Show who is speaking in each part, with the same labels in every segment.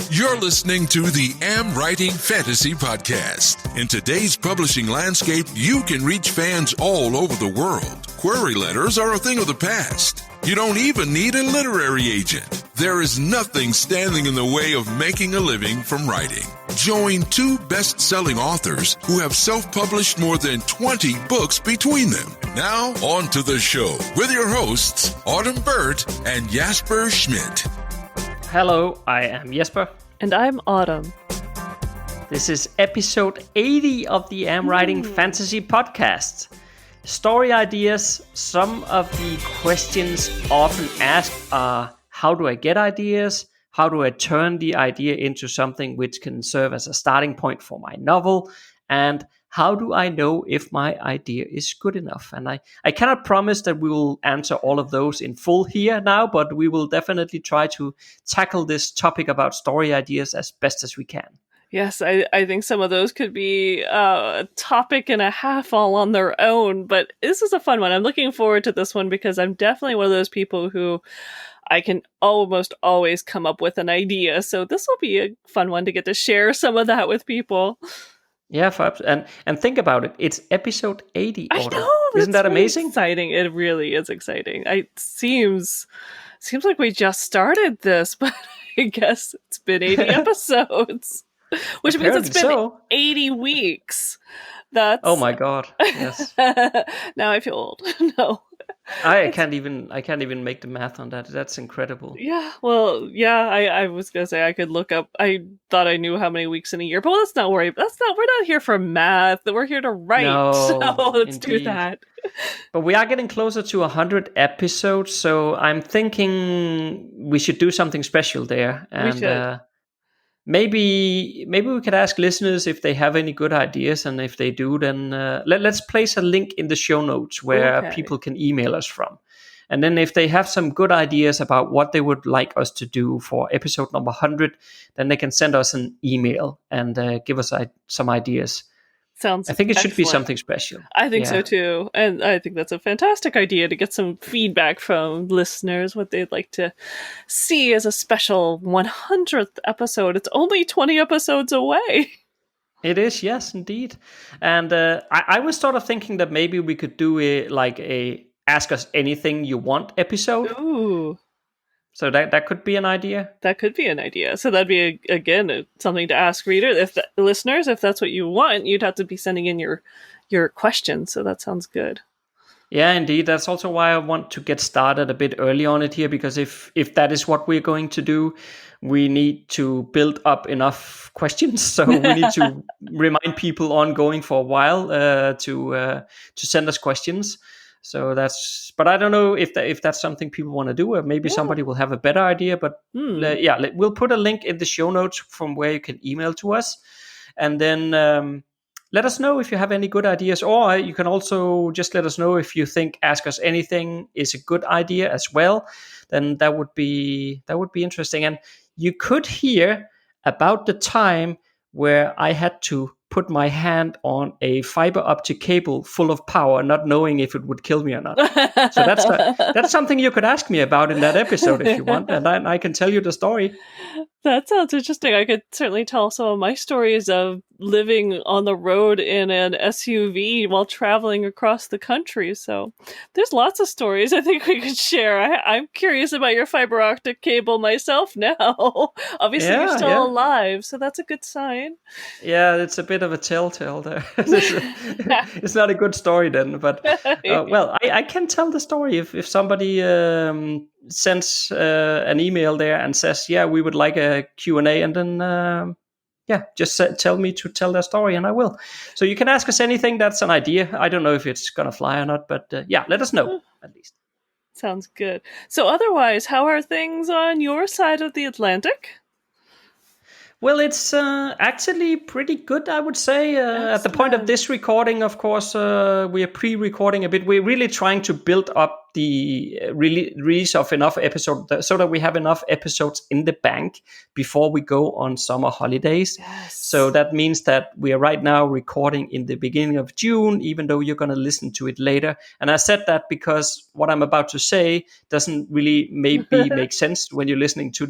Speaker 1: You're listening to the AmWritingFantasy podcast. In today's publishing landscape, you can reach fans all over the world. Query letters are a thing of the past. You don't even need a literary agent. There is nothing standing in the way of making a living from writing. Join two best-selling authors who have self-published more than 20 books between them. Now, on to the show with your hosts, Autumn Burt and Jesper Schmidt.
Speaker 2: Hello, I am Jesper.
Speaker 3: And I'm Autumn.
Speaker 2: This is episode 80 of the AmWritingFantasy podcast. Story ideas. Some of the questions often asked are, how do I get ideas? How do I turn the idea into something which can serve as a starting point for my novel? And how do I know if my idea is good enough? And I cannot promise that we will answer all of those in full here now, but we will definitely try to tackle this topic about story ideas as best as we can.
Speaker 3: Yes, I think some of those could be a topic and a half all on their own, but this is a fun one. I'm looking forward to this one because I'm definitely one of those people who I can almost always come up with an idea. So this will be a fun one to get to share some of that with people.
Speaker 2: Yeah, and think about it. It's episode 80.
Speaker 3: I know.
Speaker 2: Isn't that amazing?
Speaker 3: Exciting. It really is exciting. It seems like we just started this, but I guess it's been 80 episodes, which
Speaker 2: Apparently
Speaker 3: means it's been
Speaker 2: so.
Speaker 3: 80 weeks. That's
Speaker 2: Oh my god! Yes.
Speaker 3: Now I feel old. No.
Speaker 2: I can't even make the math on that. That's incredible.
Speaker 3: Yeah, well, yeah, I was gonna say I could look up. I thought I knew how many weeks in a year, but let's not worry. We're not here for math. We're here to write.
Speaker 2: No,
Speaker 3: so let's do
Speaker 2: indeed.
Speaker 3: that.
Speaker 2: But we are getting closer to 100 episodes, so I'm thinking we should do something special there. And
Speaker 3: we should.
Speaker 2: Maybe we could ask listeners if they have any good ideas, and if they do, then let's place a link in the show notes where people can email us from. And then if they have some good ideas about what they would like us to do for episode number 100, then they can send us an email and give us some ideas.
Speaker 3: Sounds
Speaker 2: I think it
Speaker 3: excellent.
Speaker 2: should be something special.
Speaker 3: I think so too. And I think that's a fantastic idea to get some feedback from listeners, what they'd like to see as a special 100th episode. It's only 20 episodes away.
Speaker 2: It is, yes, indeed. And I was sort of thinking that maybe we could do a Ask Us Anything You Want episode.
Speaker 3: Ooh.
Speaker 2: So that could be an idea.
Speaker 3: That could be an idea. So that'd be, something to ask readers. Listeners, if that's what you want, you'd have to be sending in your questions. So that sounds good.
Speaker 2: Yeah, indeed. That's also why I want to get started a bit early on it here, because if that is what we're going to do, we need to build up enough questions. So we need to remind people ongoing for a while to send us questions. So but I don't know if that's something people want to do, or maybe somebody will have a better idea. But we'll put a link in the show notes from where you can email to us, and then let us know if you have any good ideas, or you can also just let us know if you think Ask Us Anything is a good idea as well. Then that would be interesting, and you could hear about the time where I had to put my hand on a fiber optic cable full of power, not knowing if it would kill me or not. So that's something you could ask me about in that episode if you want, and I can tell you the story.
Speaker 3: That sounds interesting. I could certainly tell some of my stories of living on the road in an SUV while traveling across the country. So there's lots of stories I think we could share. I'm curious about your fiber optic cable myself now. Obviously, you're still alive, so that's a good sign.
Speaker 2: Yeah, it's a bit of a telltale there. It's not a good story then, but I can tell the story if somebody sends an email there and says, we would like a Q&A, and then just tell me to tell their story, and I will. So you can ask us anything. That's an idea. I don't know if it's gonna fly or not, but let us know at least.
Speaker 3: Sounds good. So otherwise, how are things on your side of the Atlantic?
Speaker 2: Well, it's actually pretty good, I would say. At the point of this recording, of course, we are pre-recording a bit. We're really trying to build up the release of enough episodes so that we have enough episodes in the bank before we go on summer holidays.
Speaker 3: Yes.
Speaker 2: So that means that we are right now recording in the beginning of June, even though you're going to listen to it later. And I said that because what I'm about to say doesn't really maybe make sense when you're listening to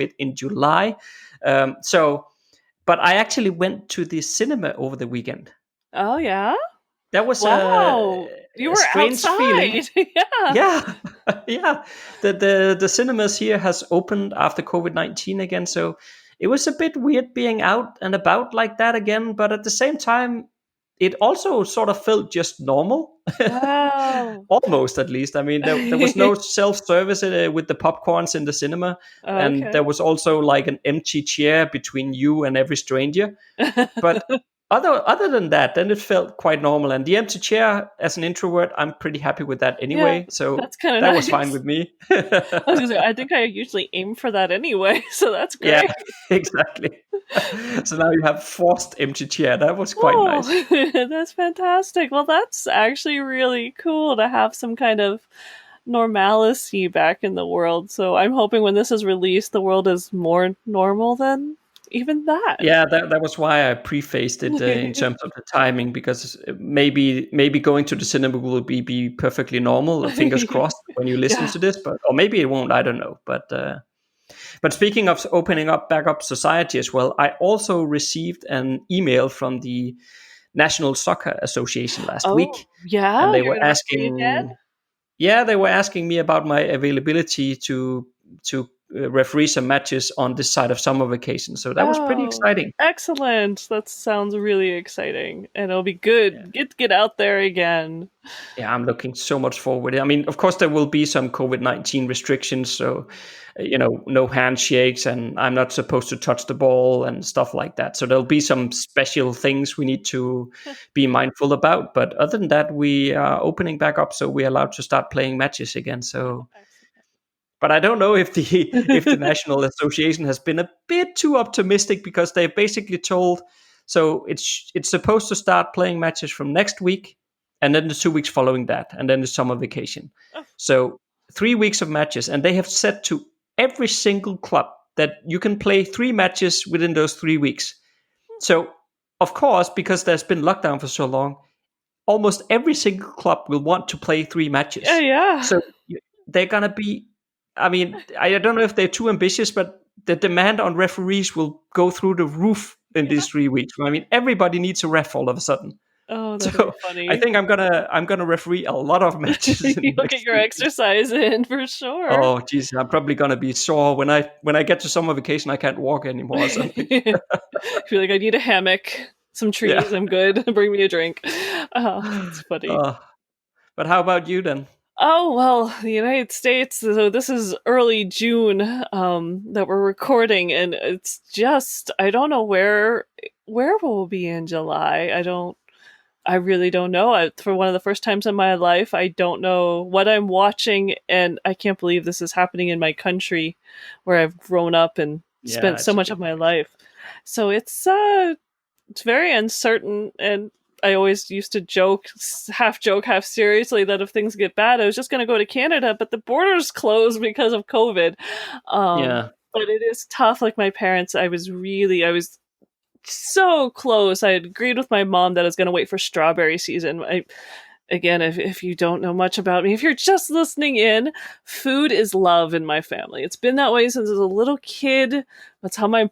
Speaker 2: it in July. But I actually went to the cinema over the weekend.
Speaker 3: Oh, yeah?
Speaker 2: That was
Speaker 3: wow. You
Speaker 2: a
Speaker 3: were
Speaker 2: strange
Speaker 3: outside.
Speaker 2: feeling.
Speaker 3: Yeah.
Speaker 2: Yeah, yeah. The cinemas here has opened after COVID-19 again, so it was a bit weird being out and about like that again. But at the same time, it also sort of felt just normal,
Speaker 3: Wow.
Speaker 2: almost at least. I mean, there was no self-service with the popcorns in the cinema, and there was also like an empty chair between you and every stranger. But other than that, then it felt quite normal. And the empty chair, as an introvert, I'm pretty happy with that anyway. So
Speaker 3: that's kind of
Speaker 2: that
Speaker 3: nice.
Speaker 2: was fine with me.
Speaker 3: I was gonna say, I think I usually aim for that anyway, so that's great.
Speaker 2: Yeah, exactly. So now you have forced empty chair. That was quite nice.
Speaker 3: That's fantastic. Well, that's actually really cool to have some kind of normalcy back in the world. So I'm hoping when this is released, the world is more normal than even that.
Speaker 2: Yeah, that was why I prefaced it in terms of the timing, because maybe going to the cinema will be perfectly normal. Fingers crossed when you listen to this, or maybe it won't. I don't know. But speaking of opening up back up society as well, I also received an email from the National Soccer Association last week.
Speaker 3: Yeah,
Speaker 2: and they were asking. Yeah, they were asking me about my availability to referee some matches on this side of summer vacation. So that was pretty exciting.
Speaker 3: Excellent. That sounds really exciting. And it'll be good. Get out there again.
Speaker 2: Yeah, I'm looking so much forward. I mean, of course, there will be some COVID-19 restrictions. So, no handshakes, and I'm not supposed to touch the ball and stuff like that. So there'll be some special things we need to be mindful about. But other than that, we are opening back up. So we're allowed to start playing matches again. So... But I don't know if the National Association has been a bit too optimistic, because they basically told, so it's supposed to start playing matches from next week, and then the 2 weeks following that, and then the summer vacation. So 3 weeks of matches, and they have said to every single club that you can play 3 matches within those 3 weeks. So of course, because there's been lockdown for so long, almost every single club will want to play 3 matches.
Speaker 3: Yeah.
Speaker 2: So they're gonna be. I mean, I don't know if they're too ambitious, but the demand on referees will go through the roof in these 3 weeks. I mean, everybody needs a ref all of a sudden.
Speaker 3: Oh, that's so funny.
Speaker 2: I think I'm gonna referee a lot of matches.
Speaker 3: You'll get your exercise in for sure.
Speaker 2: Oh, geez, I'm probably gonna be sore when I get to summer vacation. I can't walk anymore or something.
Speaker 3: I feel like I need a hammock, some trees. I'm good. Bring me a drink. Oh, it's funny.
Speaker 2: But how about you then?
Speaker 3: Oh, well, the United States, so this is early June that we're recording, and it's just, I don't know where we'll be in July. I really don't know. For one of the first times in my life, I don't know what I'm watching, and I can't believe this is happening in my country where I've grown up and spent so much of my life. So it's very uncertain, and I always used to half joke, half seriously, that if things get bad, I was just going to go to Canada, but the border's closed because of COVID. But it is tough. Like my parents, I was so close. I had agreed with my mom that I was going to wait for strawberry season. Again, if you don't know much about me, if you're just listening in, food is love in my family. It's been that way since I was a little kid. That's how my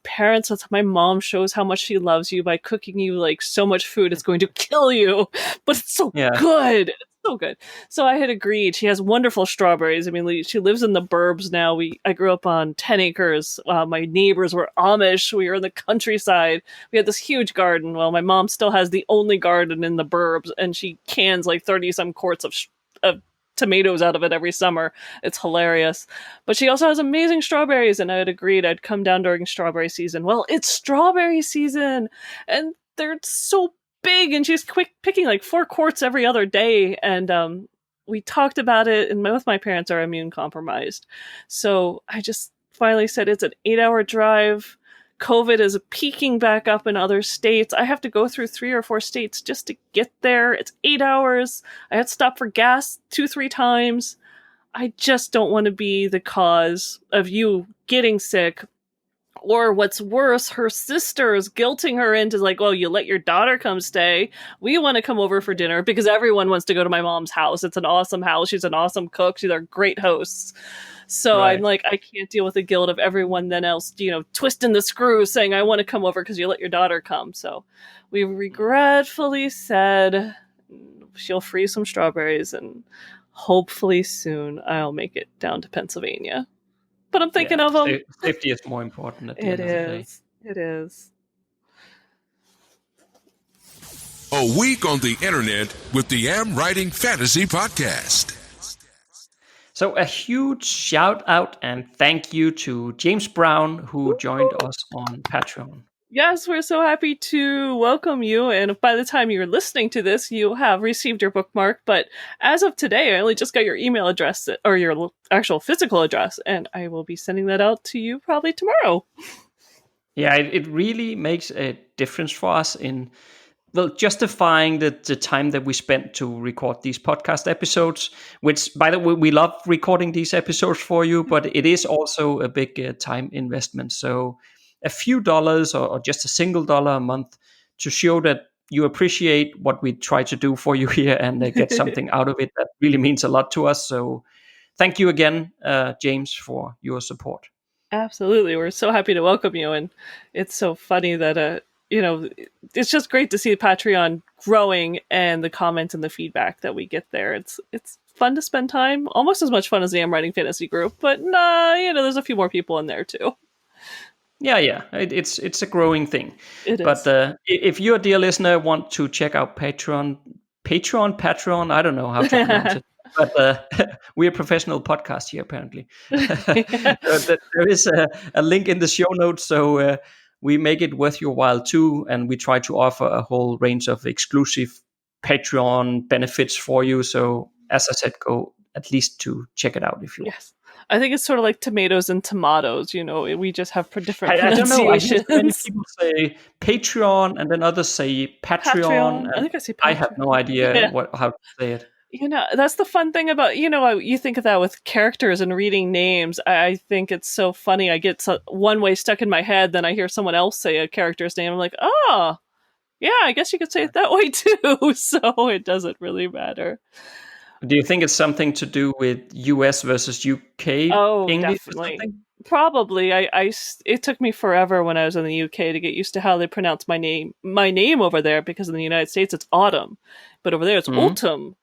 Speaker 3: mom shows how much she loves you, by cooking you like so much food it's going to kill you. But it's so good. It's so good. So I had agreed. She has wonderful strawberries. I mean, she lives in the burbs now. I grew up on 10 acres. My neighbors were Amish. We were in the countryside. We had this huge garden. Well, my mom still has the only garden in the burbs, and she cans like 30-some quarts of tomatoes out of it every summer. It's hilarious. But she also has amazing strawberries, and I had agreed I'd come down during strawberry season. Well, it's strawberry season, and they're so big, and she's picking like 4 quarts every other day. And we talked about it, and both my parents are immune compromised. So I just finally said, it's an 8-hour drive. COVID is peaking back up in other states. I have to go through 3 or 4 states just to get there. It's 8 hours. I had to stop for gas 2-3 times. I just don't want to be the cause of you getting sick. Or what's worse, her sisters guilting her into like, oh, you let your daughter come stay. We want to come over for dinner because everyone wants to go to my mom's house. It's an awesome house. She's an awesome cook. She's our great hosts. So
Speaker 2: Right.
Speaker 3: I'm like, I can't deal with the guilt of everyone then else, twisting the screw saying, I want to come over because you let your daughter come. So we regretfully said she'll freeze some strawberries and hopefully soon I'll make it down to Pennsylvania. But I'm thinking of them.
Speaker 2: Safety is more important at the
Speaker 3: It
Speaker 2: end of the day.
Speaker 3: is. It is.
Speaker 1: A week on the internet with the Writing Fantasy podcast.
Speaker 2: So a huge shout out and thank you to James Brown, who joined us on Patreon.
Speaker 3: Yes, we're so happy to welcome you. And by the time you're listening to this, you have received your bookmark. But as of today, I only just got your email address or your actual physical address, and I will be sending that out to you probably tomorrow.
Speaker 2: Yeah, it really makes a difference for us in justifying the time that we spent to record these podcast episodes, which, by the way, we love recording these episodes for you, but it is also a big time investment. So a few dollars or just a single dollar a month to show that you appreciate what we try to do for you here and get something out of it, that really means a lot to us. So thank you again, James, for your support.
Speaker 3: Absolutely. We're so happy to welcome you. And it's so funny that, it's just great to see Patreon growing and the comments and the feedback that we get there. It's fun to spend time, almost as much fun as the Writing Fantasy group, but there's a few more people in there too.
Speaker 2: Yeah, it's a growing thing.
Speaker 3: It
Speaker 2: but
Speaker 3: is.
Speaker 2: If you, dear listener, want to check out Patreon, I don't know how to pronounce it. But we're a professional podcast here, apparently. There is a link in the show notes, so we make it worth your while too, and we try to offer a whole range of exclusive Patreon benefits for you. So, as I said, go at least to check it out if you want.
Speaker 3: Yes. I think it's sort of like tomatoes and tomatoes, we just have different
Speaker 2: I don't know. I
Speaker 3: pronunciations.
Speaker 2: many people say Patreon and then others say Patreon.
Speaker 3: I think I say Patreon.
Speaker 2: I have no idea how to say it.
Speaker 3: That's the fun thing about, you think of that with characters and reading names. I think it's so funny. I get one way stuck in my head, then I hear someone else say a character's name. I'm like, oh, yeah, I guess you could say it that way too. So it doesn't really matter.
Speaker 2: Do you think it's something to do with US versus UK English
Speaker 3: definitely.
Speaker 2: or something?
Speaker 3: Probably. It took me forever when I was in the UK to get used to how they pronounce my name over there, because in the United States it's Autumn, but over there it's Autumn.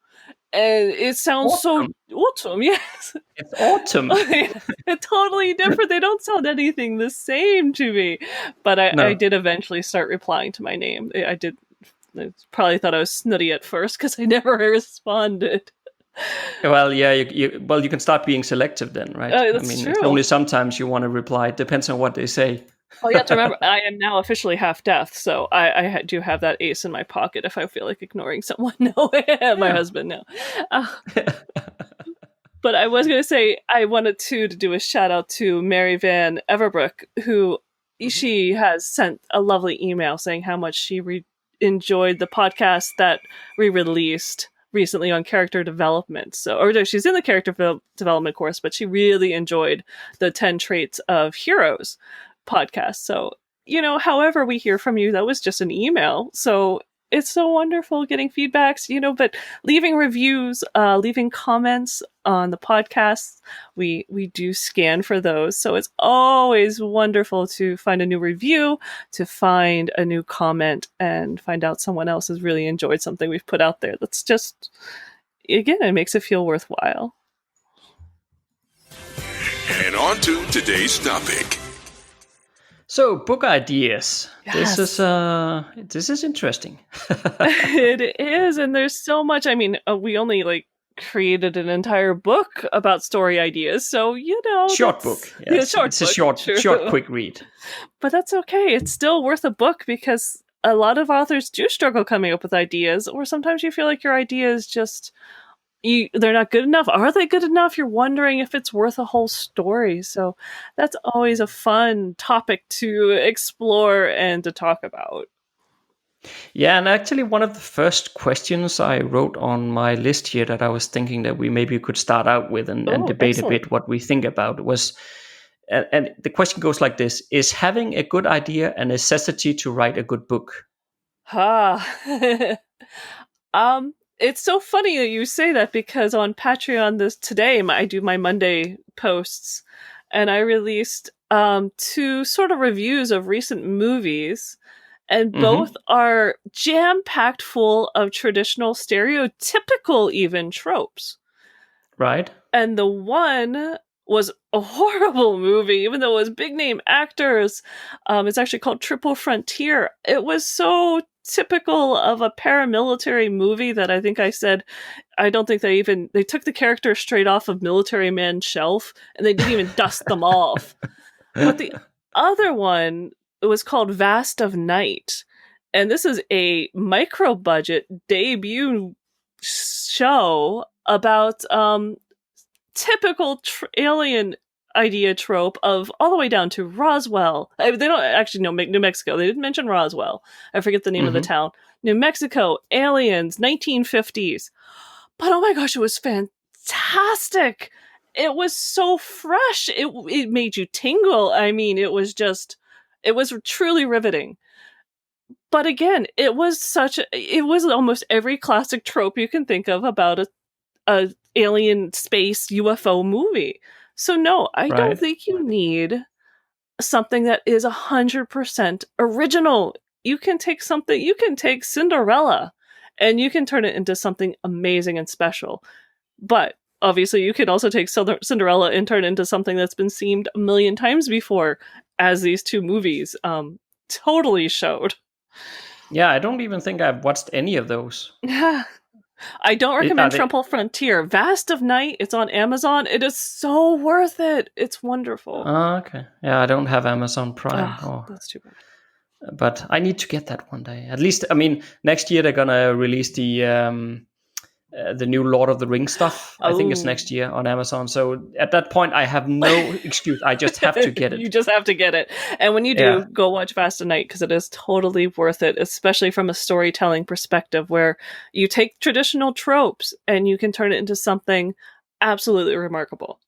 Speaker 3: And it sounds so autumn, yes.
Speaker 2: It's autumn.
Speaker 3: It's totally different. They don't sound anything the same to me. But I did eventually start replying to my name. I probably thought I was snooty at first because I never responded.
Speaker 2: Well, yeah, you can start being selective then, right?
Speaker 3: That's true.
Speaker 2: It's only sometimes you want to reply. It depends on what they say.
Speaker 3: Well, you have to remember, I am now officially half deaf, so I do have that ace in my pocket if I feel like ignoring someone. No, my husband now. But I was going to say, I wanted to do a shout out to Mary Van Everbrook, who she has sent a lovely email saying how much she enjoyed the podcast that we released recently on character development. She's in the character development course, but she really enjoyed the 10 Traits of Heroes podcast. So, however we hear from you, that was just an email. So it's so wonderful getting feedbacks, but leaving reviews, leaving comments on the podcasts, we do scan for those. So it's always wonderful to find a new review, to find a new comment, and find out someone else has really enjoyed something we've put out there. That's just, again, it makes it feel worthwhile.
Speaker 1: And on to today's topic.
Speaker 2: So, book ideas.
Speaker 3: Yes.
Speaker 2: This is interesting.
Speaker 3: It is, and there's so much. I mean, we only created an entire book about story ideas, so
Speaker 2: short book. Yes.
Speaker 3: Yeah,
Speaker 2: it's a short, quick read.
Speaker 3: But that's okay. It's still worth a book because a lot of authors do struggle coming up with ideas, or sometimes you feel like your idea is just they're not good enough. Are they good enough? You're wondering if it's worth a whole story. So that's always a fun topic to explore and to talk about.
Speaker 2: Yeah, and actually one of the first questions I wrote on my list here that I was thinking that we maybe could start out with and
Speaker 3: Oh,
Speaker 2: debate a
Speaker 3: excellent.
Speaker 2: bit what we think about was, and the question goes like this: is having a good idea a necessity to write a good book?
Speaker 3: Ha. It's so funny that you say that because on Patreon today I do my Monday posts, and I released 2 sort of reviews of recent movies, and both are jam-packed full of traditional, stereotypical even tropes.
Speaker 2: Right.
Speaker 3: And the one was a horrible movie, even though it was big name actors. It's actually called Triple Frontier. It was so typical of a paramilitary movie that I think I said, I don't think they took the characters straight off of Military Man's shelf and they didn't even dust them off. But the other one, it was called Vast of Night. And this is a micro budget debut show about typical alien idea trope of all the way down to Roswell. They don't actually know New Mexico. They didn't mention Roswell. I forget the name of the town. New Mexico, aliens, 1950s. But oh my gosh, it was fantastic. It was so fresh. It made you tingle. I mean, it was truly riveting. But again, it was almost every classic trope you can think of about a alien space UFO movie. So no, I don't think you need something that is 100% original. You can take Cinderella and you can turn it into something amazing and special. But obviously you can also take Cinderella and turn it into something that's been seen a million times before, as these 2 movies totally showed.
Speaker 2: Yeah, I don't even think I've watched any of those.
Speaker 3: I don't recommend Triple Frontier. Vast of Night, it's on Amazon. It is so worth it. It's wonderful.
Speaker 2: Oh, okay. Yeah, I don't have Amazon Prime.
Speaker 3: That's too bad.
Speaker 2: But I need to get that one day. At least, I mean, next year they're gonna release the new Lord of the Rings stuff. I think it's next year on Amazon. So at that point, I have no excuse. I just have to get it.
Speaker 3: You just have to get it. And when you do, go watch Vast of Night, because it is totally worth it, especially from a storytelling perspective, where you take traditional tropes and you can turn it into something absolutely remarkable.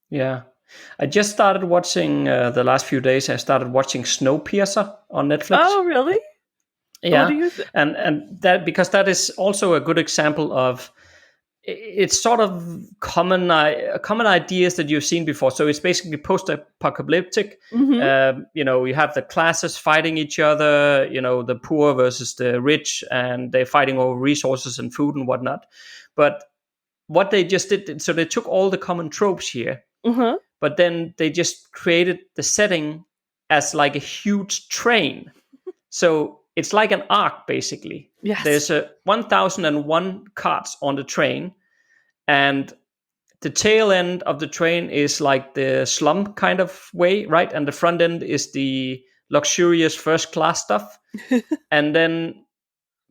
Speaker 2: Yeah. I just started watching, the last few days, I started watching Snowpiercer on Netflix.
Speaker 3: Oh, really?
Speaker 2: Yeah, and that, because that is also a good example of, it's sort of common ideas that you've seen before. So it's basically post-apocalyptic. You have the classes fighting each other. The poor versus the rich, and they're fighting over resources and food and whatnot. But what they just did, so they took all the common tropes here, but then they just created the setting as like a huge train. So it's like an arc, basically.
Speaker 3: Yes.
Speaker 2: There's 1,001 carts on the train, and the tail end of the train is like the slum kind of way, right? And the front end is the luxurious first class stuff. And then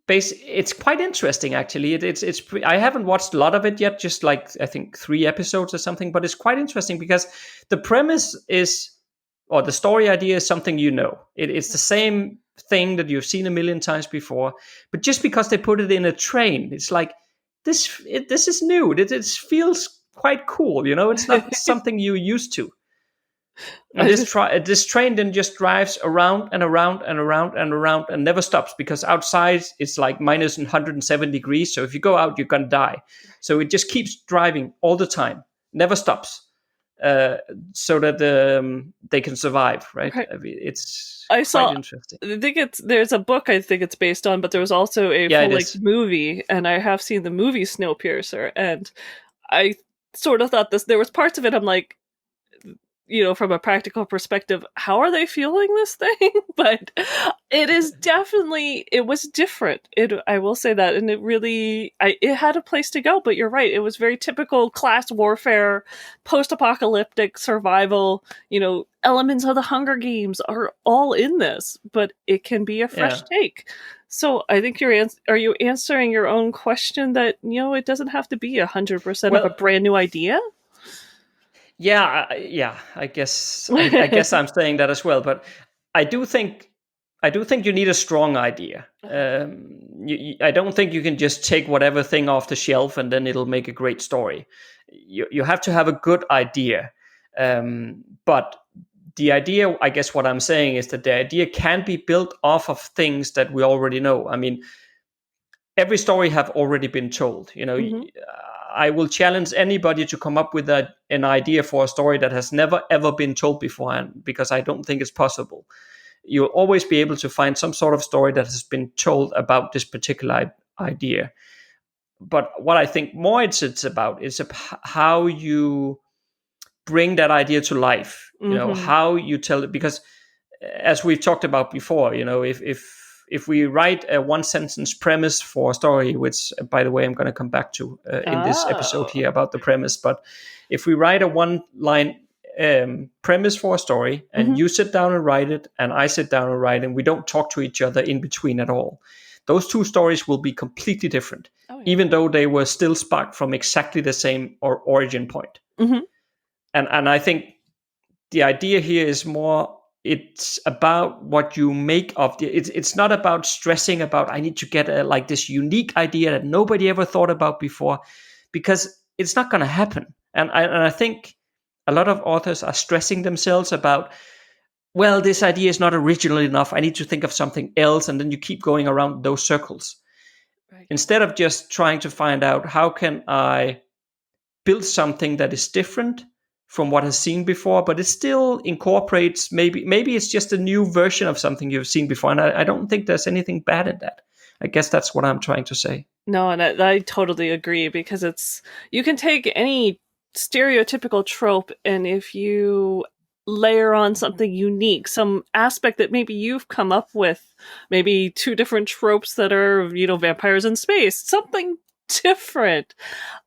Speaker 2: it's quite interesting, actually. I haven't watched a lot of it yet, just like I think 3 episodes or something, but it's quite interesting because the premise is, or the story idea is something it's the same thing that you've seen a million times before, but just because they put it in a train, it's like this is new. It feels quite cool, it's not something you're used to. And this train then just drives around and around and around and around and never stops, because outside it's like minus 107 degrees, so if you go out you're gonna die. So it just keeps driving all the time, never stops, so that they can survive, right? I mean, it's quite interesting.
Speaker 3: I think there's a book I think it's based on, but there was also a full-length movie, and I have seen the movie Snowpiercer, and I sort of thought there was parts of it I'm like, from a practical perspective, how are they fueling this thing? But it was different. I will say that. And it had a place to go, but you're right. It was very typical class warfare, post-apocalyptic survival, elements of the Hunger Games are all in this, but it can be a fresh take. So I think are you answering your own question that, it doesn't have to be 100% of a brand new idea?
Speaker 2: Yeah, I guess I'm saying that as well. But I do think I do think you need a strong idea. I don't think you can just take whatever thing off the shelf and then it'll make a great story. You have to have a good idea. But the idea, I guess what I'm saying is that the idea can be built off of things that we already know. I mean, every story have already been told. I will challenge anybody to come up with an idea for a story that has never ever been told beforehand, because I don't think it's possible. You'll always be able to find some sort of story that has been told about this particular idea. But what I think more it's about is how you bring that idea to life. How you tell it, because as we've talked about before, if we write a one sentence premise for a story, which by the way I'm going to come back to in this episode here about the premise, but if we write a one line premise for a story and you sit down and write it and I sit down and write, and we don't talk to each other in between at all, those two stories will be completely different, even though they were still sparked from exactly the same origin point. And I think the idea here is more, it's about what you make of it's not about stressing about I need to get like this unique idea that nobody ever thought about before, because it's not going to happen. And I think a lot of authors are stressing themselves about, well, this idea is not original enough, I need to think of something else, and then you keep going around those circles. Right. Instead of just trying to find out, how can I build something that is different from what has seen before, but it still incorporates, maybe it's just a new version of something you've seen before. And I don't think there's anything bad in that. I guess that's what I'm trying to say.
Speaker 3: No, and I totally agree, because you can take any stereotypical trope, and if you layer on something unique, some aspect that maybe you've come up with, maybe two different tropes that are, vampires in space, something different,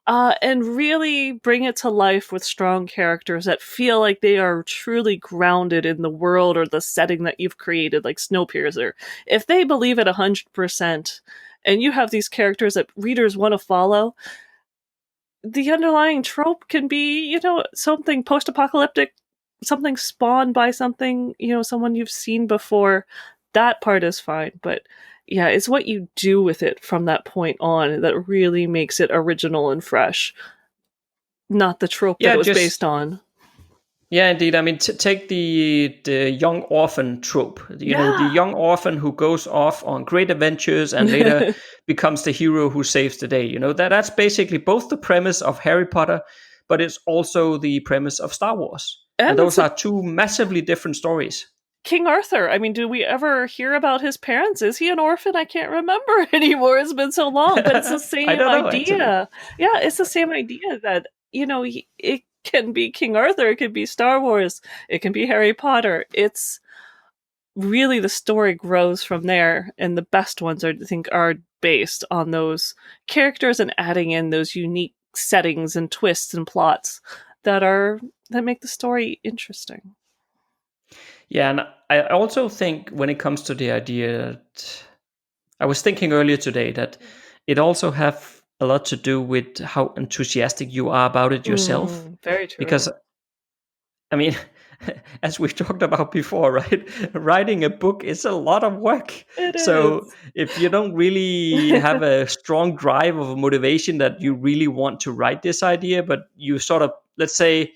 Speaker 3: and really bring it to life with strong characters that feel like they are truly grounded in the world or the setting that you've created, like Snowpiercer. If they believe it 100%, and you have these characters that readers want to follow, the underlying trope can be, something post-apocalyptic, something spawned by something, someone you've seen before. That part is fine, but yeah, it's what you do with it from that point on that really makes it original and fresh, not the trope that it was based on.
Speaker 2: Yeah, indeed. I mean, take the young orphan trope. The young orphan who goes off on great adventures and later becomes the hero who saves the day. That's basically both the premise of Harry Potter, but it's also the premise of Star Wars. And those are two massively different stories.
Speaker 3: King Arthur. I mean, do we ever hear about his parents? Is he an orphan? I can't remember anymore. It's been so long, but it's the same idea. Yeah, it's the same idea that, it can be King Arthur, it could be Star Wars, it can be Harry Potter. It's really, the story grows from there, and the best ones, I think, are based on those characters and adding in those unique settings and twists and plots that make the story interesting.
Speaker 2: Yeah, and I also think when it comes to the idea that I was thinking earlier today that it also have a lot to do with how enthusiastic you are about it yourself.
Speaker 3: Very true.
Speaker 2: Because, I mean, as we've talked about before, right? Writing a book is a lot of work. So if you don't really have a strong drive of a motivation that you really want to write this idea, but you sort of, let's say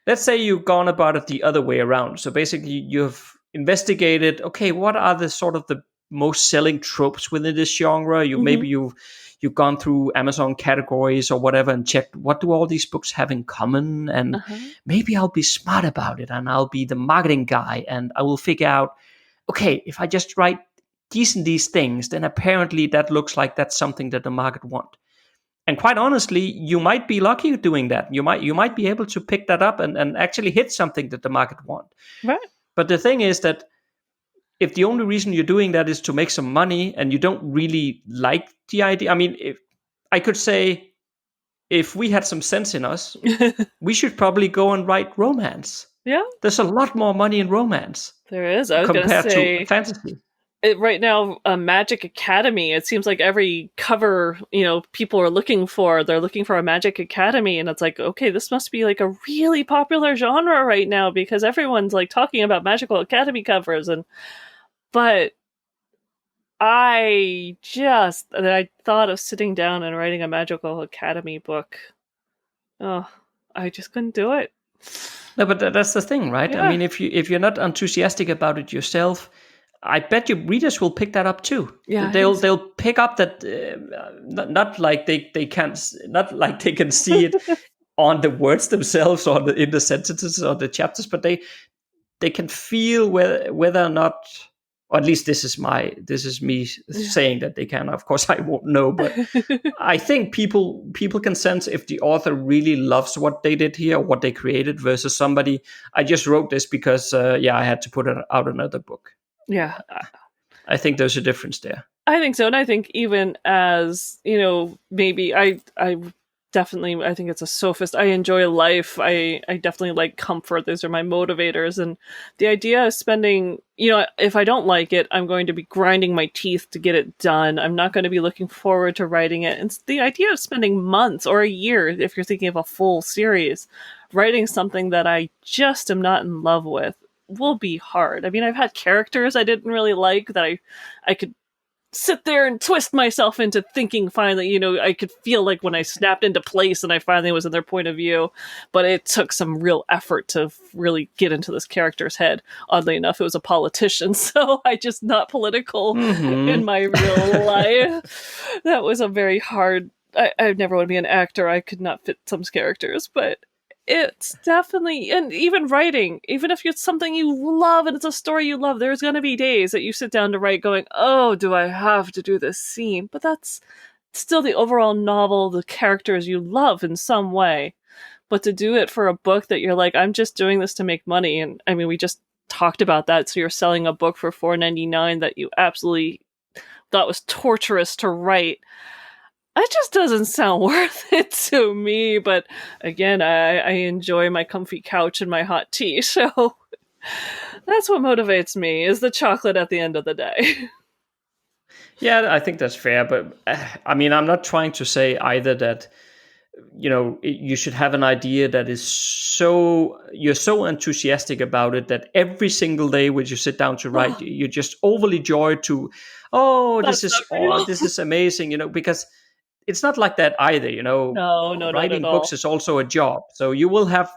Speaker 2: you've gone about it the other way around. So basically you've investigated, okay, what are the sort of the most selling tropes within this genre? Maybe you've gone through Amazon categories or whatever and checked, what do all these books have in common? And maybe I'll be smart about it and I'll be the marketing guy and I will figure out, okay, if I just write these things, then apparently that looks like that's something that the market want. And quite honestly, you might be lucky doing that. You might be able to pick that up and actually hit something that the market want.
Speaker 3: Right.
Speaker 2: But the thing is that if the only reason you're doing that is to make some money and you don't really like the idea, I mean, I could say, if we had some sense in us, we should probably go and write romance.
Speaker 3: Yeah.
Speaker 2: There's a lot more money in romance.
Speaker 3: There is. I was
Speaker 2: compared
Speaker 3: to
Speaker 2: fantasy.
Speaker 3: Right now, Magic Academy, it seems like every cover, people are looking for, they're looking for a Magic Academy, and it's like, okay, this must be like a really popular genre right now because everyone's like talking about Magical Academy covers, and But I thought of sitting down and writing a Magical Academy book. Oh, I just couldn't do it.
Speaker 2: No, but that's the thing, right?
Speaker 3: Yeah.
Speaker 2: I mean, if you're not enthusiastic about it yourself, I bet your readers will pick that up too.
Speaker 3: Yeah,
Speaker 2: They'll pick up that not like they can see it on the words themselves or in the sentences or the chapters, but they can feel whether or not, or at least this is me saying that they can. Of course, I won't know, but I think people can sense if the author really loves what they did here, or what they created, versus somebody, I just wrote this because I had to put out another book.
Speaker 3: Yeah,
Speaker 2: I think there's a difference there.
Speaker 3: I think so, and I think even as maybe I definitely, I think it's a sophist. I enjoy life. I definitely like comfort. Those are my motivators. And the idea of spending, if I don't like it, I'm going to be grinding my teeth to get it done. I'm not going to be looking forward to writing it. And the idea of spending months or a year, if you're thinking of a full series, writing something that I just am not in love with will be hard. I mean, I've had characters I didn't really like that I could sit there and twist myself into thinking finally, I could feel like when I snapped into place and I finally was in their point of view, but it took some real effort to really get into this character's head. Oddly enough, it was a politician, so I just not political in my real life. That was a very hard, I never want to be an actor. I could not fit some characters, but it's definitely, and even writing, even if it's something you love and it's a story you love, there's going to be days that you sit down to write going, oh, do I have to do this scene? But that's still the overall novel, the characters you love in some way. But to do it for a book that you're like, I'm just doing this to make money. And I mean, we just talked about that. So you're selling a book for $4.99 that you absolutely thought was torturous to write. That just doesn't sound worth it to me. But again, I enjoy my comfy couch and my hot tea. So that's what motivates me, is the chocolate at the end of the day.
Speaker 2: Yeah, I think that's fair. But I mean, I'm not trying to say either that, you should have an idea that is you're so enthusiastic about it that every single day when you sit down to write, you're just overly joyed to, this is amazing, because it's not like that either,
Speaker 3: No,
Speaker 2: writing books is also a job. So you will have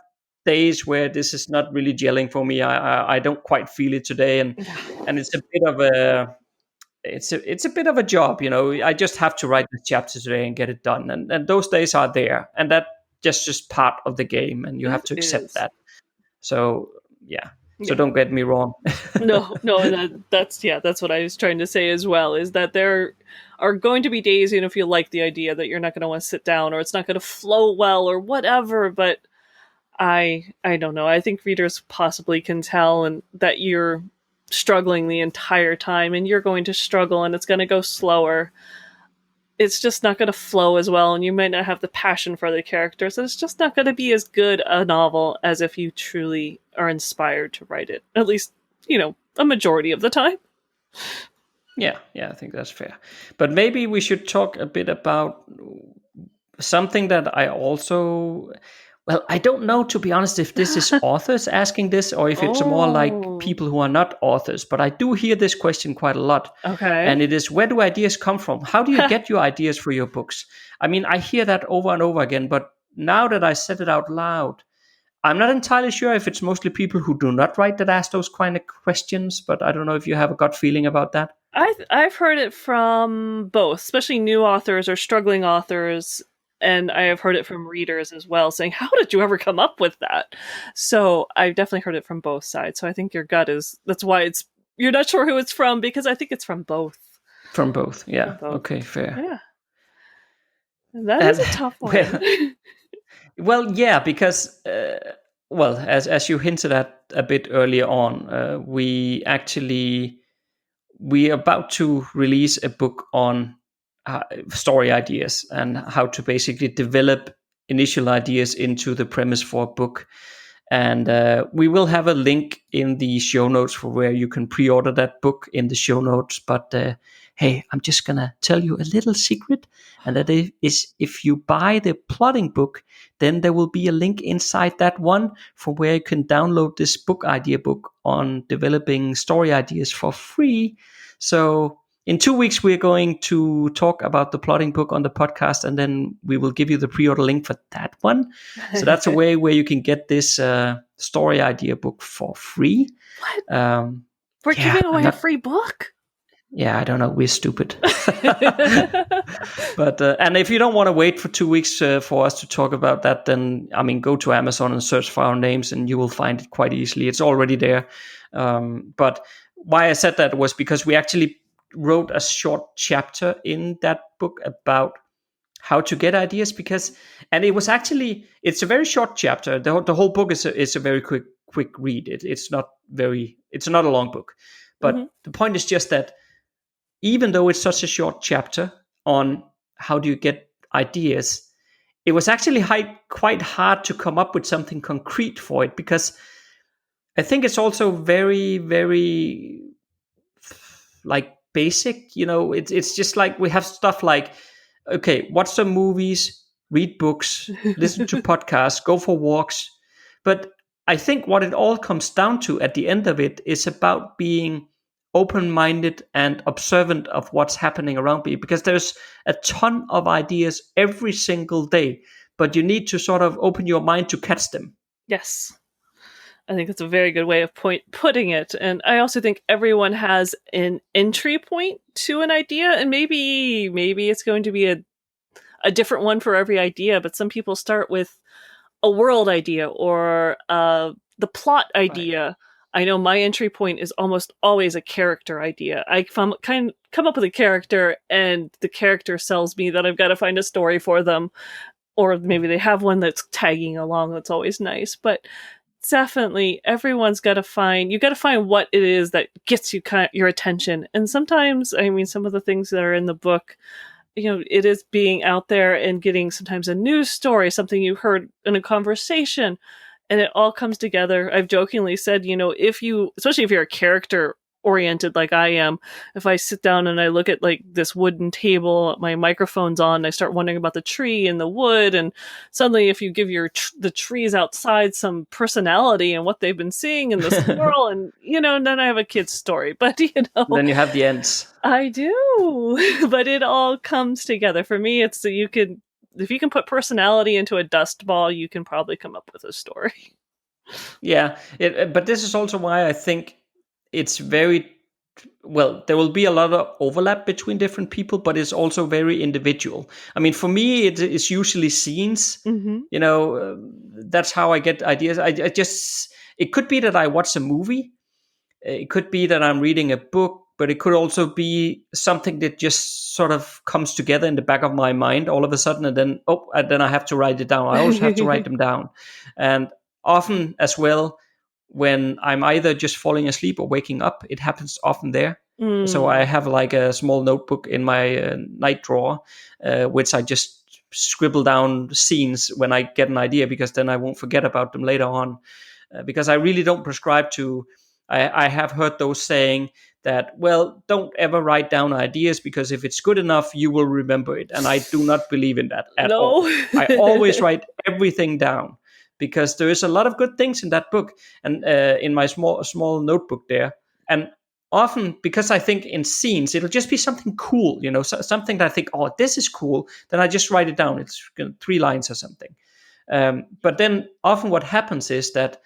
Speaker 2: days where this is not really gelling for me. I don't quite feel it today. And it's a bit of a bit of a job, I just have to write the chapter today and get it done. And those days are there. And that just part of the game. And you have to accept that. So, yeah. So don't get me wrong.
Speaker 3: No, that's what I was trying to say as well, is that there are going to be days, if you like the idea, that you're not going to want to sit down, or it's not going to flow well or whatever. But I don't know. I think readers possibly can tell, and that you're struggling the entire time, and you're going to struggle, and it's going to go slower. It's just not going to flow as well, and you might not have the passion for the characters, and it's just not going to be as good a novel as if you truly are inspired to write it. At least, a majority of the time.
Speaker 2: Yeah, I think that's fair. But maybe we should talk a bit about something that I also... Well, I don't know, to be honest, if this is authors asking this or if it's more like people who are not authors. But I do hear this question quite a lot.
Speaker 3: Okay.
Speaker 2: And it is, where do ideas come from? How do you get your ideas for your books? I mean, I hear that over and over again. But now that I said it out loud, I'm not entirely sure if it's mostly people who do not write that ask those kind of questions. But I don't know if you have a gut feeling about that.
Speaker 3: I've heard it from both, especially new authors or struggling authors. And I have heard it from readers as well, saying, how did you ever come up with that? So I've definitely heard it from both sides. So I think your gut that's why you're not sure who it's from, because I think it's from both.
Speaker 2: From both, yeah. From both. Okay, fair.
Speaker 3: Yeah. That is a tough one.
Speaker 2: Well, yeah, because, as you hinted at a bit earlier on, we're about to release a book on story ideas and how to basically develop initial ideas into the premise for a book. And we will have a link in the show notes for where you can pre-order that book in the show notes. But hey, I'm just gonna tell you a little secret, and that is if you buy the plotting book, then there will be a link inside that one for where you can download this book idea book on developing story ideas for free. So in 2 weeks, we're going to talk about the plotting book on the podcast, and then we will give you the pre-order link for that one. So that's a way where you can get this story idea book for free.
Speaker 3: What? We're giving away a free book?
Speaker 2: Yeah, I don't know. We're stupid. But and if you don't want to wait for 2 weeks for us to talk about that, then go to Amazon and search for our names, and you will find it quite easily. It's already there. But why I said that was because we actually wrote a short chapter in that book about how to get ideas, and it was actually, it's a very short chapter. The whole book is a very quick read. It's not a long book, but the point is just that even though it's such a short chapter on how do you get ideas, it was actually quite hard to come up with something concrete for it, because I think it's also very, very like basic, it's just like we have stuff like, okay, watch some movies, read books, listen to podcasts, go for walks. But I think what it all comes down to at the end of it is about being open-minded and observant of what's happening around you, because there's a ton of ideas every single day, but you need to sort of open your mind to catch them.
Speaker 3: Yes. I think that's a very good way of putting it. And I also think everyone has an entry point to an idea, and maybe it's going to be a different one for every idea, but some people start with a world idea or the plot idea. Right. I know my entry point is almost always a character idea. I come up with a character, and the character sells me that I've got to find a story for them, or maybe they have one that's tagging along. That's always nice, but definitely everyone's got to find what it is that gets you your attention. And sometimes, some of the things that are in the book, it is being out there and getting sometimes a news story, something you heard in a conversation, and it all comes together. I've jokingly said, especially if you're a character oriented like I am, if I sit down and I look at like this wooden table, my microphone's on, and I start wondering about the tree and the wood, and suddenly if you give the trees outside some personality and what they've been seeing in the squirrel, and then I have a kid's story. But
Speaker 2: then you have the ends.
Speaker 3: I do. But it all comes together. For me, it's that if you can put personality into a dust ball, you can probably come up with a story.
Speaker 2: Yeah, but this is also why I think it's very well, there will be a lot of overlap between different people, but it's also very individual. For me, it's usually scenes. That's how I get ideas. It could be that I watch a movie. It could be that I'm reading a book, but it could also be something that just sort of comes together in the back of my mind all of a sudden, and then I have to write it down. I always have to write them down. And often as well, when I'm either just falling asleep or waking up, it happens often there. So I have like a small notebook in my night drawer, which I just scribble down scenes when I get an idea, because then I won't forget about them later on. Because I really don't prescribe to, I have heard those saying that, well, don't ever write down ideas, because if it's good enough, you will remember it. And I do not believe in that at all. I always write everything down, because there is a lot of good things in that book, and in my small notebook there. And often, because I think in scenes, it'll just be something cool, something that I think, oh, this is cool. Then I just write it down. It's 3 lines or something. But then often what happens is that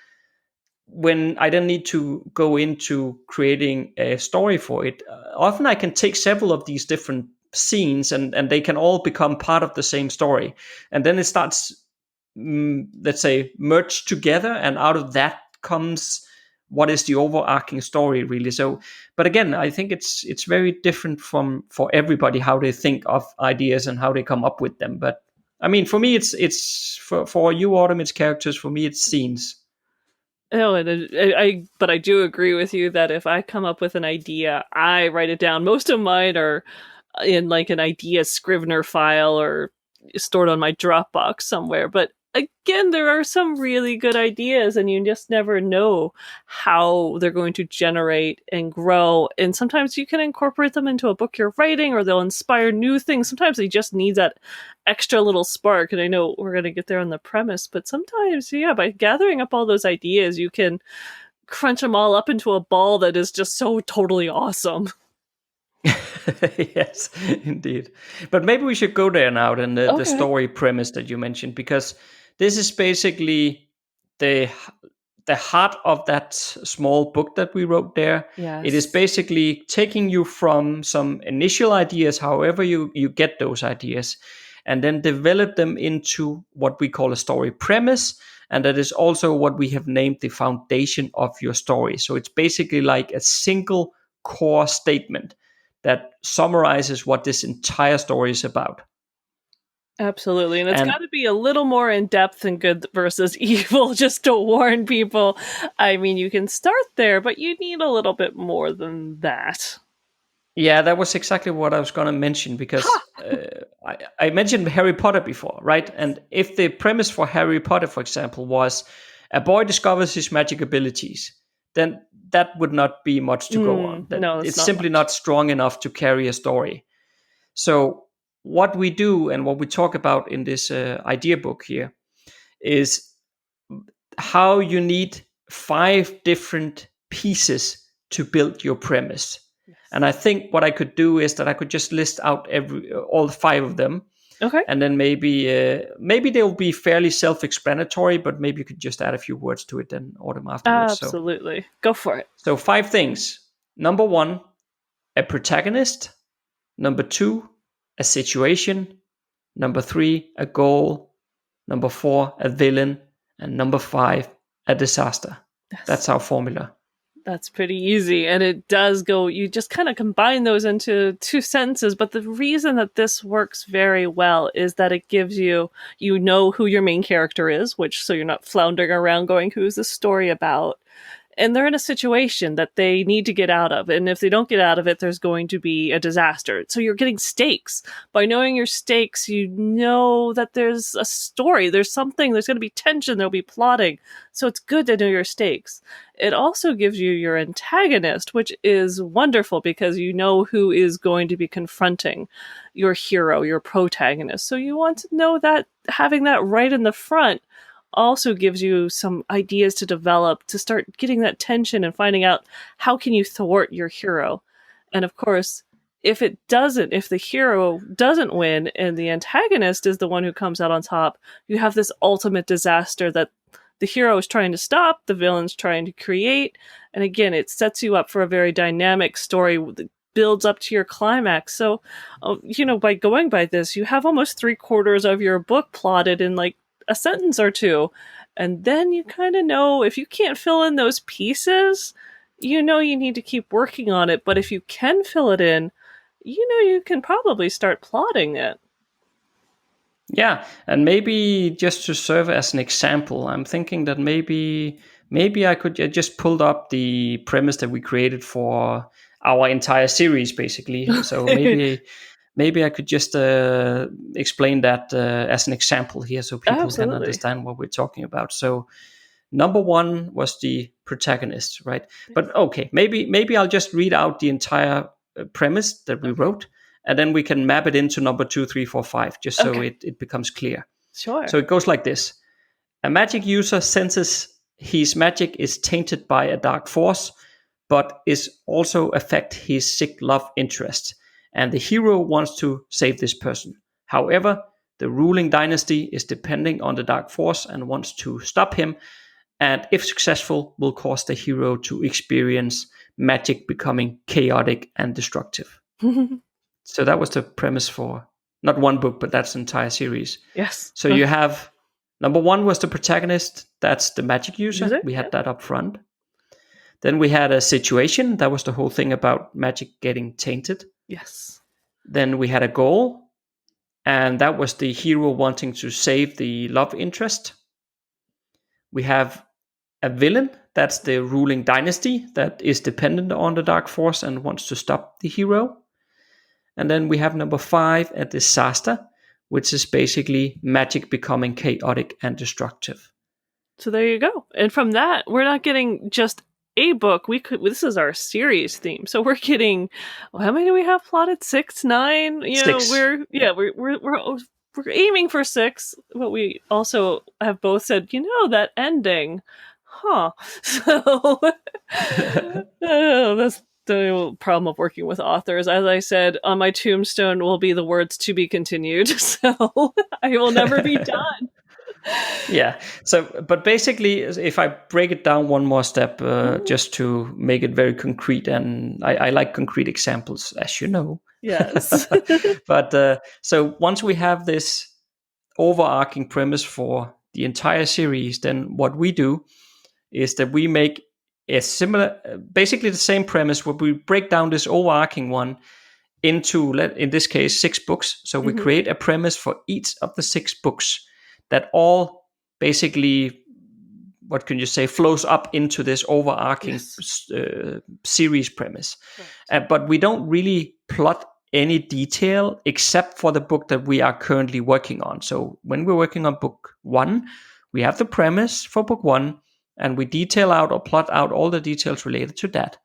Speaker 2: when I then need to go into creating a story for it, often I can take several of these different scenes, and they can all become part of the same story. And then it starts, let's say, merged together, and out of that comes what is the overarching story, really. So, but again, I think it's very different for everybody how they think of ideas and how they come up with them. But for me, it's for you, Autumn, it's characters. For me, it's scenes.
Speaker 3: Oh, and but I do agree with you that if I come up with an idea, I write it down. Most of mine are in like an idea Scrivener file or stored on my Dropbox somewhere. But again, there are some really good ideas, and you just never know how they're going to generate and grow. And sometimes you can incorporate them into a book you're writing, or they'll inspire new things. Sometimes they just need that extra little spark. And I know we're going to get there on the premise, but sometimes, yeah, by gathering up all those ideas, you can crunch them all up into a ball that is just so totally awesome.
Speaker 2: Yes, indeed. But maybe we should go there now, then the story premise that you mentioned, because this is basically the heart of that small book that we wrote there.
Speaker 3: Yes.
Speaker 2: It is basically taking you from some initial ideas, however you get those ideas, and then develop them into what we call a story premise. And that is also what we have named the foundation of your story. So it's basically like a single core statement that summarizes what this entire story is about.
Speaker 3: Absolutely. And it's got to be a little more in depth than good versus evil, just to warn people. I mean, you can start there, but you need a little bit more than that.
Speaker 2: Yeah, that was exactly what I was going to mention, because I mentioned Harry Potter before, right? And if the premise for Harry Potter, for example, was a boy discovers his magic abilities, then that would not be much to go on.
Speaker 3: No,
Speaker 2: it's simply not strong enough to carry a story. So what we do and what we talk about in this idea book here is how you need 5 different pieces to build your premise. Yes. And I think what I could do is that I could just list out all 5 of them.
Speaker 3: Okay.
Speaker 2: And then maybe they'll be fairly self-explanatory, but maybe you could just add a few words to it then, Autumn, afterwards.
Speaker 3: Absolutely. Go for it.
Speaker 2: So 5 things. Number 1, a protagonist. Number 2, a situation. Number 3, a goal. Number 4, a villain. And number 5, a disaster. That's our formula.
Speaker 3: That's pretty easy. And it does go, you just kind of combine those into 2 sentences. But the reason that this works very well is that it gives you know who your main character is, so you're not floundering around going, who's this story about? And they're in a situation that they need to get out of. And if they don't get out of it, there's going to be a disaster. So you're getting stakes. By knowing your stakes, you know that there's a story. There's something. There's going to be tension. There'll be plotting. So it's good to know your stakes. It also gives you your antagonist, which is wonderful because you know who is going to be confronting your hero, your protagonist. So you want to know that having that right in the front also gives you some ideas to develop, to start getting that tension and finding out how can you thwart your hero. And of course, if the hero doesn't win and the antagonist is the one who comes out on top, you have this ultimate disaster that the hero is trying to stop, the villain's trying to create. And again, it sets you up for a very dynamic story that builds up to your climax. So, by going by this, you have almost 3/4 of your book plotted in like a sentence or 2. And then you kind of know if you can't fill in those pieces, you need to keep working on it. But if you can fill it in, you can probably start plotting it.
Speaker 2: Yeah, and maybe just to serve as an example, I'm thinking that maybe I could just pulled up the premise that we created for our entire series, basically. So maybe I could just explain that as an example here, so people can understand what we're talking about. So number 1 was the protagonist, right? But okay, maybe I'll just read out the entire premise that we wrote, and then we can map it into number 2, 3, 4, 5, just so it becomes clear.
Speaker 3: Sure.
Speaker 2: So it goes like this. A magic user senses his magic is tainted by a dark force, but is also affect his sick love interest. And the hero wants to save this person. However, the ruling dynasty is depending on the dark force and wants to stop him. And if successful, will cause the hero to experience magic becoming chaotic and destructive. So that was the premise for not one book, but that's the entire series.
Speaker 3: Yes.
Speaker 2: So you have number 1 was the protagonist. That's the magic user. We had that up front. Then we had a situation. That was the whole thing about magic getting tainted.
Speaker 3: Yes.
Speaker 2: Then we had a goal, and that was the hero wanting to save the love interest. We have a villain. That's the ruling dynasty that is dependent on the dark force and wants to stop the hero. And then we have number 5, a disaster, which is basically magic becoming chaotic and destructive.
Speaker 3: So there you go. And from that, we're not getting just a book. This is our series theme. So we're getting, how many do we have plotted? 6, 9? You know,
Speaker 2: 6.
Speaker 3: We're aiming for 6, but we also have both said, that ending, So that's the problem of working with authors. As I said, on my tombstone will be the words "to be continued." So I will never be done.
Speaker 2: Yeah. So, but basically, if I break it down one more step, just to make it very concrete, and I like concrete examples, as you know.
Speaker 3: Yes.
Speaker 2: But so once we have this overarching premise for the entire series, then what we do is that we make a similar, basically the same premise, where we break down this overarching one into, in this case, 6 books. So we create a premise for each of the 6 books that all basically, what can you say, flows up into this overarching series premise. Right. But we don't really plot any detail except for the book that we are currently working on. So when we're working on book 1, we have the premise for book 1, and we detail out or plot out all the details related to that.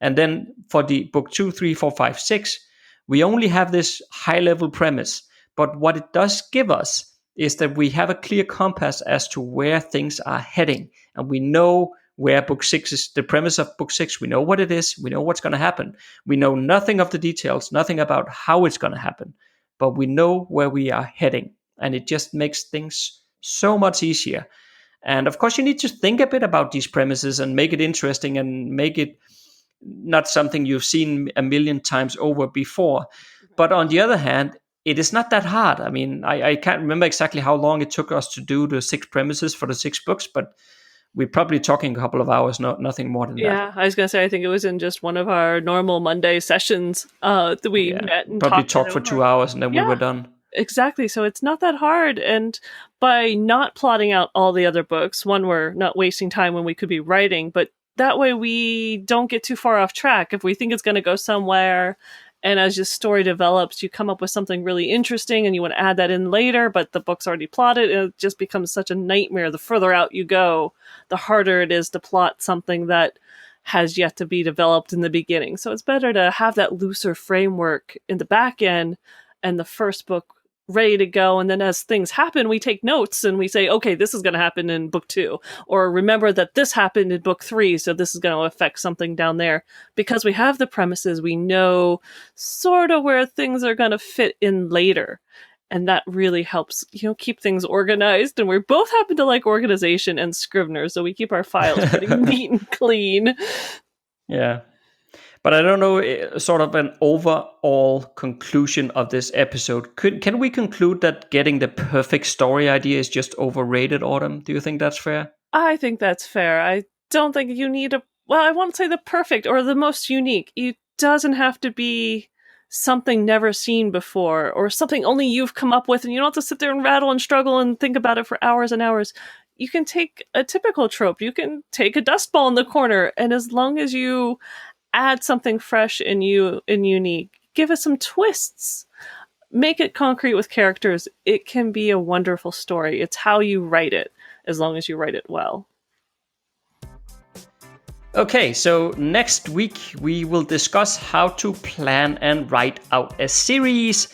Speaker 2: And then for the book 2, 3, 4, 5, 6, we only have this high-level premise. But what it does give us is that we have a clear compass as to where things are heading. And we know where book 6 is, the premise of book 6. We know what it is. We know what's going to happen. We know nothing of the details, nothing about how it's going to happen. But we know where we are heading. And it just makes things so much easier. And of course, you need to think a bit about these premises and make it interesting and make it not something you've seen a million times over before. But on the other hand, it is not that hard. I mean, I can't remember exactly how long it took us to do the 6 premises for the 6 books, but we're probably talking a couple of hours, nothing more than that.
Speaker 3: Yeah, I was going to say, I think it was in just one of our normal Monday sessions that we met and
Speaker 2: probably talked for 2 hours and then we were done.
Speaker 3: Exactly. So it's not that hard. And by not plotting out all the other books, one, we're not wasting time when we could be writing, but that way we don't get too far off track. If we think it's going to go somewhere, and as your story develops, you come up with something really interesting and you want to add that in later, but the book's already plotted, and it just becomes such a nightmare. The further out you go, the harder it is to plot something that has yet to be developed in the beginning. So it's better to have that looser framework in the back end and the first book ready to go. And then as things happen, we take notes and we say, okay, this is going to happen in book 2, or remember that this happened in book 3. So this is going to affect something down there. Because we have the premises, we know sort of where things are going to fit in later. And that really helps, keep things organized. And we both happen to like organization and Scrivener. So we keep our files pretty neat and clean.
Speaker 2: Yeah. But I don't know, sort of an overall conclusion of this episode. Can we conclude that getting the perfect story idea is just overrated, Autumn? Do you think that's fair?
Speaker 3: I think that's fair. I don't think you need I won't say the perfect or the most unique. It doesn't have to be something never seen before or something only you've come up with, and you don't have to sit there and rattle and struggle and think about it for hours and hours. You can take a typical trope. You can take a dust ball in the corner, and as long as you add something fresh and unique, give it some twists, make it concrete with characters, it can be a wonderful story. It's how you write it, as long as you write it well.
Speaker 2: Okay, so next week we will discuss how to plan and write out a series.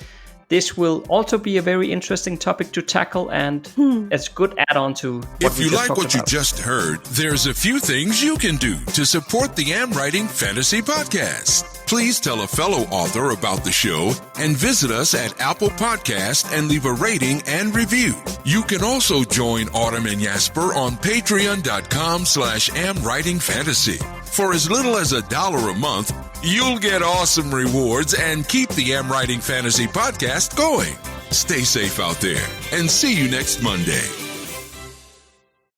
Speaker 2: This will also be a very interesting topic to tackle, and it's a good add-on to what
Speaker 1: If you like what
Speaker 2: about.
Speaker 1: you just heard, there's a few things you can do to support the AmWriting Fantasy Podcast. Please tell a fellow author about the show and visit us at Apple Podcast and leave a rating and review. You can also join Autumn and Jesper on patreon.com/AmWritingFantasy. For as little as $1 a month, you'll get awesome rewards and keep the AmWriting Fantasy Podcast going. Stay safe out there and see you next Monday.